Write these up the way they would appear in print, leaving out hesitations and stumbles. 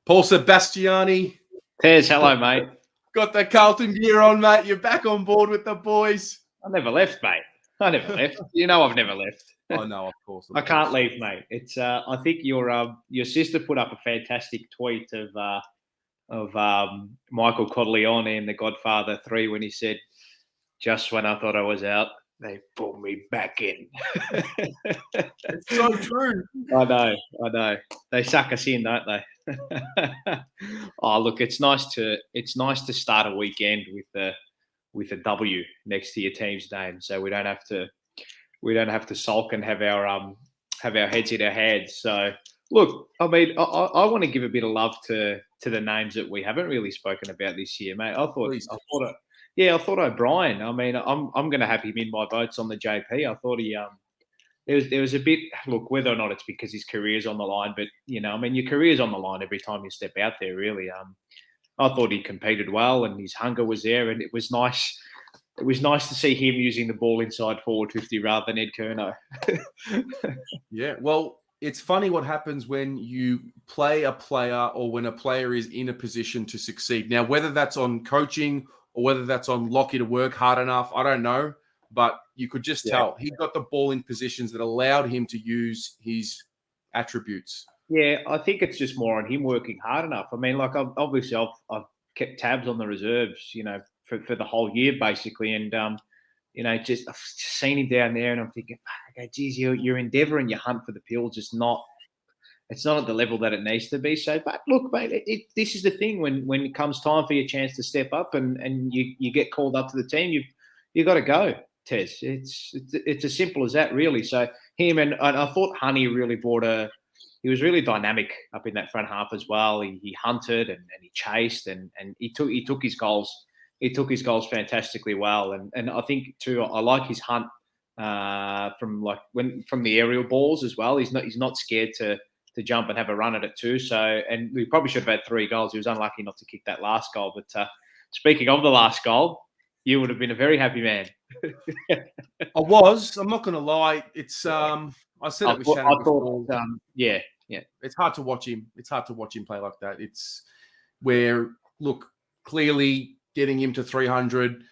Paul Sebastiani. Tez, hello, mate. Got the Carlton gear on, mate. You're back on board with the boys. I never left, mate. I never left. You know I've never left. Oh, no, of course. I can't leave, mate. It's. I think your sister put up a fantastic tweet of Michael Corleone in The Godfather 3 when he said, "Just when I thought I was out, they pulled me back in." It's so true. I know. They suck us in, don't they? Oh, look, it's nice to start a weekend with a W next to your team's name, so we don't have to sulk and have our heads in our hands. So, look, I mean, I want to give a bit of love to the names that we haven't really spoken about this year, mate. I thought O'Brien. I mean, I'm going to have him in my votes on the JP. I thought he there was a bit, look, whether or not it's because his career's on the line, but I mean, your career's on the line every time you step out there. Really, I thought he competed well and his hunger was there, and it was nice. It was nice to see him using the ball inside forward 50 rather than Ed Curnow. Yeah, well, it's funny what happens when you play a player or when a player is in a position to succeed. Now, whether that's on coaching or whether that's on Lockie to work hard enough, I don't know. But you could just tell he got the ball in positions that allowed him to use his attributes. Yeah, I think it's just more on him working hard enough. I mean, like I've kept tabs on the reserves, for the whole year basically, and I've just seen him down there, and I'm thinking, okay, geez, your endeavour and your hunt for the pill just not. It's not at the level that it needs to be. So, but look, mate, this is the thing when it comes time for your chance to step up and you get called up to the team, you got to go. Tez. It's as simple as that, really. So him and I thought Honey really he was really dynamic up in that front half as well. He hunted and he chased and he took his goals. He took his goals fantastically well. And I think too, I like his hunt from the aerial balls as well. He's not scared to jump and have a run at it too. So, and we probably should have had 3 goals. He was unlucky not to kick that last goal. But speaking of the last goal, you would have been a very happy man. I was. I'm not going to lie. It's I said it with Shannon before. Yeah. It's hard to watch him. It's hard to watch him play like that. It's where, look, clearly getting him to 300.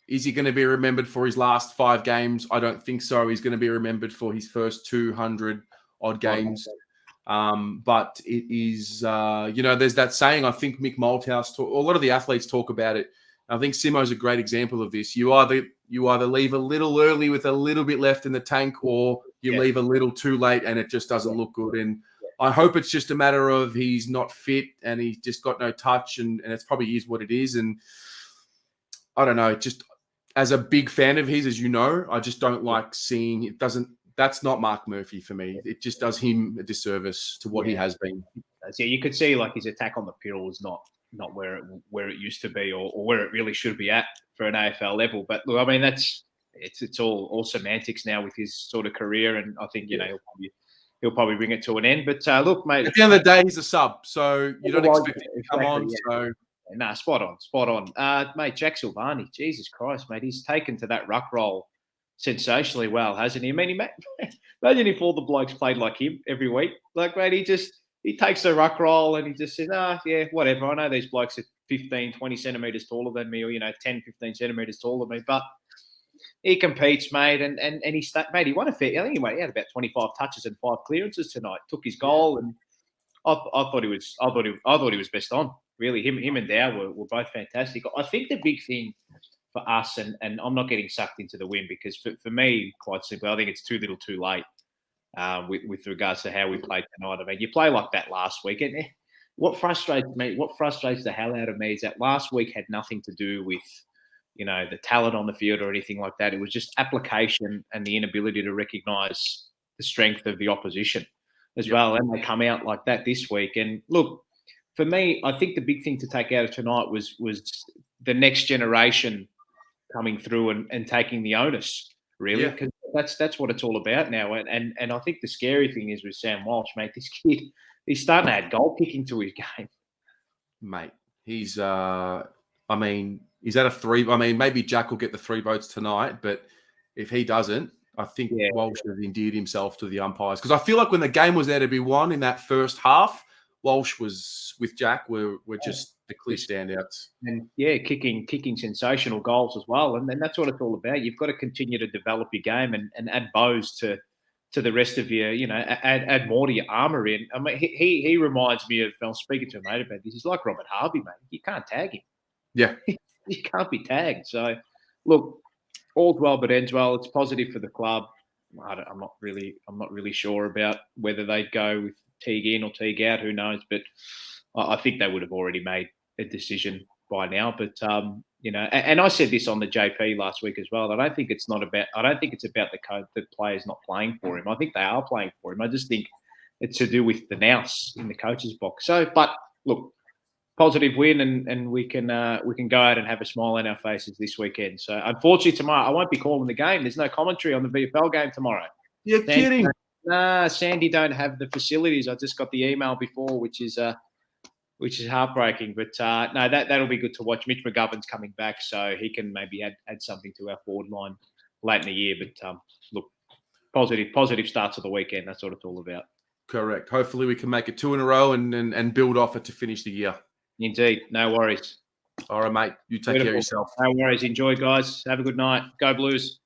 Is he going to be remembered for his last 5 games? I don't think so. He's going to be remembered for his first 200 odd games. But it is, there's that saying, I think Mick Malthouse, a lot of the athletes talk about it. I think Simo's a great example of this. You either leave a little early with a little bit left in the tank, or you leave a little too late and it just doesn't look good. And I hope it's just a matter of he's not fit and he's just got no touch, and it's probably is what it is. And I don't know, just as a big fan of his, as you know, I just don't like seeing it. That's not Mark Murphy for me. It just does him a disservice to what he has been. Yeah, you could see like his attack on the pill is not where it used to be or where it really should be at for an AFL level. But look, I mean, it's all semantics now with his sort of career, and I think he'll probably bring it to an end. But look, mate, at the end of the day, he's a sub, so you don't expect him to come on. Yeah. So. Nah, spot on. Mate, Jack Silvani, Jesus Christ, mate, he's taken to that ruck role sensationally well, hasn't he? I mean, imagine if all the blokes played like him every week. Like, mate, he takes the ruck roll and he just says, yeah, whatever. I know these blokes are 15, 20 centimetres taller than me, or, 10, 15 centimetres taller than me, but he competes, mate, and he won a fair. I think he had about 25 touches and 5 clearances tonight. Took his goal, and I thought he was best on. Really, him and Dow were both fantastic. I think the big thing for us, and I'm not getting sucked into the win, because for me, quite simply, I think it's too little too late with regards to how we played tonight. I mean, you play like that last week, and what frustrates the hell out of me is that last week had nothing to do with the talent on the field or anything like that. It was just application and the inability to recognise the strength of the opposition as well. And they come out like that this week. And look, for me, I think the big thing to take out of tonight was the next generation coming through and taking the onus, really, because that's what it's all about now. And I think the scary thing is with Sam Walsh, mate, this kid, he's starting to add goal kicking to his game. Mate, he's he's at a 3. I mean, maybe Jack will get the 3 votes tonight, but if he doesn't, I think Walsh has endeared himself to the umpires because I feel like when the game was there to be won in that first half, Walsh was with Jack were just the clear standouts. And kicking sensational goals as well. And then that's what it's all about. You've got to continue to develop your game and add bows to the rest of your, add more to your armour in. I mean, he reminds me of, I was speaking to a mate about this, he's like Robert Harvey, mate. You can't tag him. Yeah. You can't be tagged. So, look, all's well but ends well. It's positive for the club. I'm not really sure about whether they'd go with Teague in or Teague out. Who knows? But I think they would have already made a decision by now. But and I said this on the JP last week as well. I don't think it's about the coach, the players not playing for him. I think they are playing for him. I just think it's to do with the nous in the coach's box. So, but look, positive win, and we can go out and have a smile on our faces this weekend. So, unfortunately, tomorrow I won't be calling the game. There's no commentary on the VFL game tomorrow. You're kidding. Nah, Sandy don't have the facilities. I just got the email before, which is heartbreaking. But no, that'll be good to watch. Mitch McGovern's coming back, so he can maybe add something to our forward line late in the year. But look, positive start to the weekend. That's what it's all about. Correct. Hopefully, we can make it 2 in a row and build off it to finish the year. Indeed. No worries. All right, mate. You take care of yourself. No worries. Enjoy, guys. Have a good night. Go Blues.